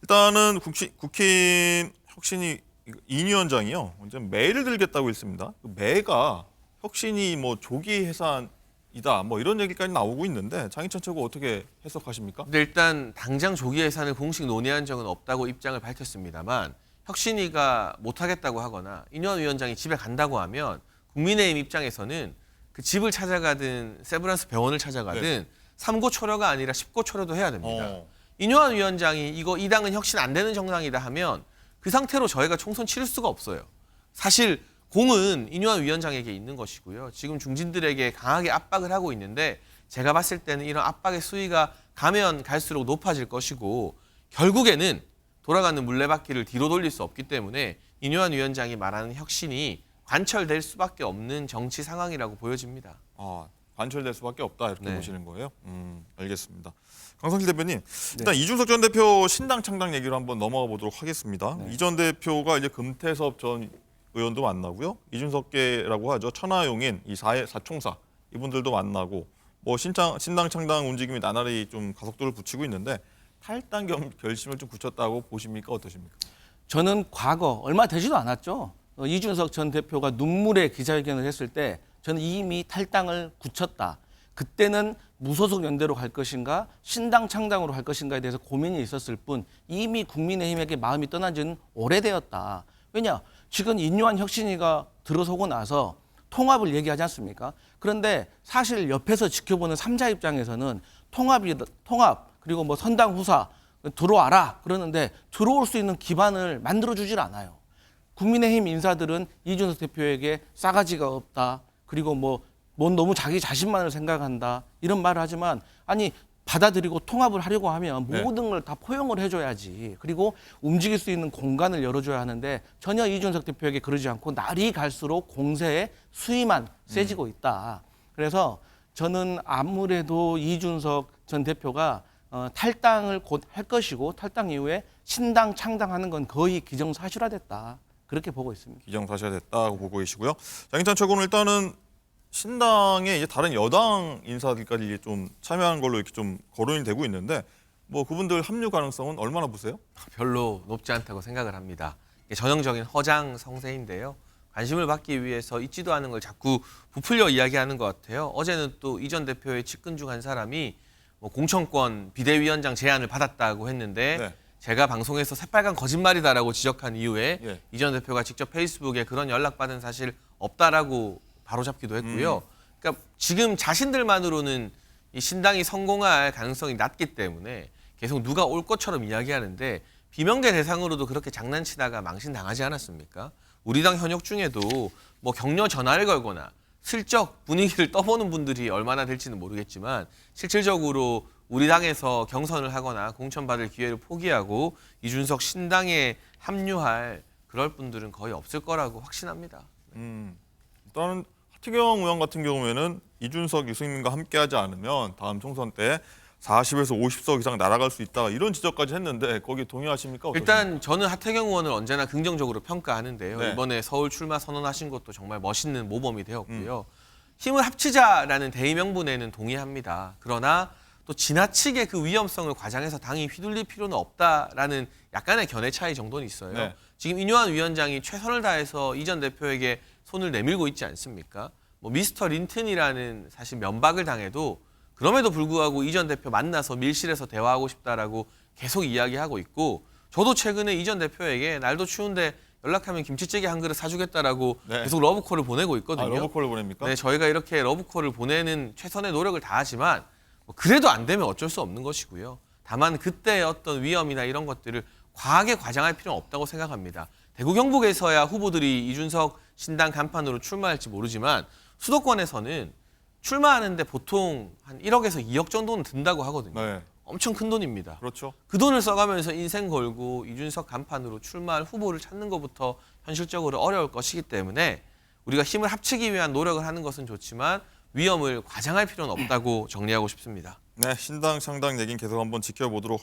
일단은 국힘 혁신이 인 위원장이요. 이제 매를 들겠다고 했습니다. 그 매가 혁신이 뭐 조기 해산이다 뭐 이런 얘기까지 나오고 있는데 장희찬 최고 어떻게 해석하십니까? 근데 일단 당장 조기 예산을 공식 논의한 적은 없다고 입장을 밝혔습니다만 혁신위가 못하겠다고 하거나 인현 위원장이 집에 간다고 하면 국민의힘 입장에서는 그 집을 찾아가든 세브란스 병원을 찾아가든 삼고초려가 아니라 십고초려도 해야 됩니다. 인현 위원장이 이 당은 혁신 안 되는 정당이다 하면 그 상태로 저희가 총선 치를 수가 없어요. 사실 공은 인현 위원장에게 있는 것이고요. 지금 중진들에게 강하게 압박을 하고 있는데 제가 봤을 때는 이런 압박의 수위가 가면 갈수록 높아질 것이고 결국에는 돌아가는 물레바퀴를 뒤로 돌릴 수 없기 때문에 인현 위원장이 말하는 혁신이 관철될 수밖에 없는 정치 상황이라고 보여집니다. 관철될 수밖에 없다 이렇게 네. 보시는 거예요? 알겠습니다. 강성실 대표님, 일단 이준석 전 대표 신당 창당 얘기로 한번 넘어가 보도록 하겠습니다. 이 전 대표가 이제 금태섭 전 의원도 만나고요. 이준석계라고 하죠. 천하용인 이 사총사 이분들도 만나고 뭐 신당 창당 움직임이 나날이 좀 가속도를 붙이고 있는데 탈당 결심을 좀 굳혔다고 보십니까? 어떠십니까? 저는 과거 얼마 되지도 않았죠. 이준석 전 대표가 눈물의 기자회견을 했을 때 저는 이미 탈당을 굳혔다. 그때는 무소속 연대로 갈 것인가 신당 창당으로 갈 것인가에 대해서 고민이 있었을 뿐 이미 국민의힘에게 마음이 떠난 지는 오래되었다. 왜냐? 지금 인요한 혁신위가 들어서고 나서 통합을 얘기하지 않습니까? 그런데 사실 옆에서 지켜보는 3자 입장에서는 통합 그리고 뭐 선당 후사 들어와라 그러는데 들어올 수 있는 기반을 만들어주질 않아요. 국민의힘 인사들은 이준석 대표에게 싸가지가 없다. 그리고 뭔 너무 자기 자신만을 생각한다. 이런 말을 하지만 아니 받아들이고 통합을 하려고 하면 모든 걸 다 포용을 해줘야지. 그리고 움직일 수 있는 공간을 열어줘야 하는데 전혀 이준석 대표에게 그러지 않고 날이 갈수록 공세의 수위만 세지고 있다. 그래서 저는 아무래도 이준석 전 대표가 탈당을 곧 할 것이고 탈당 이후에 신당 창당하는 건 거의 기정사실화됐다. 그렇게 보고 있습니다. 기정사실화됐다고 보고 계시고요. 장희찬 최고는 일단은 신당에 이제 다른 여당 인사들까지 좀 참여하는 걸로 이렇게 좀 거론이 되고 있는데 뭐 그분들 합류 가능성은 얼마나 보세요? 별로 높지 않다고 생각을 합니다. 이게 전형적인 허장 성세인데요. 관심을 받기 위해서 있지도 않은 걸 자꾸 부풀려 이야기하는 것 같아요. 어제는 또 이 전 대표의 측근 중 한 사람이 뭐 공천권 비대위원장 제안을 받았다고 했는데 제가 방송에서 새빨간 거짓말이다라고 지적한 이후에 이 전 대표가 직접 페이스북에 그런 연락받은 사실 없다라고 바로잡기도 했고요. 그러니까 지금 자신들만으로는 이 신당이 성공할 가능성이 낮기 때문에 계속 누가 올 것처럼 이야기하는데 비명계 대상으로도 그렇게 장난치다가 망신당하지 않았습니까? 우리 당 현역 중에도 뭐 격려 전화를 걸거나 슬쩍 분위기를 떠보는 분들이 얼마나 될지는 모르겠지만 실질적으로 우리 당에서 경선을 하거나 공천받을 기회를 포기하고 이준석 신당에 합류할 그럴 분들은 거의 없을 거라고 확신합니다. 일단은 하태경 의원 같은 경우에는 이준석, 유승민과 함께하지 않으면 다음 총선 때 40에서 50석 이상 날아갈 수 있다 이런 지적까지 했는데 거기에 동의하십니까? 어떠십니까? 일단 저는 하태경 의원을 언제나 긍정적으로 평가하는데요. 이번에 서울 출마 선언하신 것도 정말 멋있는 모범이 되었고요. 힘을 합치자라는 대의명분에는 동의합니다. 그러나 또 지나치게 그 위험성을 과장해서 당이 휘둘릴 필요는 없다라는 약간의 견해 차이 정도는 있어요. 지금 인요한 위원장이 최선을 다해서 이 전 대표에게 손을 내밀고 있지 않습니까? 뭐 미스터 린튼이라는 사실 면박을 당해도 그럼에도 불구하고 이 전 대표 만나서 밀실에서 대화하고 싶다라고 계속 이야기하고 있고 저도 최근에 이 전 대표에게 날도 추운데 연락하면 김치찌개 한 그릇 사주겠다라고 계속 러브콜을 보내고 있거든요. 러브콜을 보냅니까? 네, 저희가 이렇게 러브콜을 보내는 최선의 노력을 다하지만 그래도 안 되면 어쩔 수 없는 것이고요. 다만 그때의 어떤 위험이나 이런 것들을 과하게 과장할 필요는 없다고 생각합니다. 대구 경북에서야 후보들이 이준석 신당 간판으로 출마할지 모르지만 수도권에서는 출마하는데 보통 한 1억에서 2억 정도는 든다고 하거든요. 엄청 큰 돈입니다. 그렇죠. 그 돈을 써가면서 인생 걸고 이준석 간판으로 출마할 후보를 찾는 것부터 현실적으로 어려울 것이기 때문에 우리가 힘을 합치기 위한 노력을 하는 것은 좋지만 위험을 과장할 필요는 없다고 정리하고 싶습니다. 네, 신당 창당 얘기는 계속 한번 지켜보도록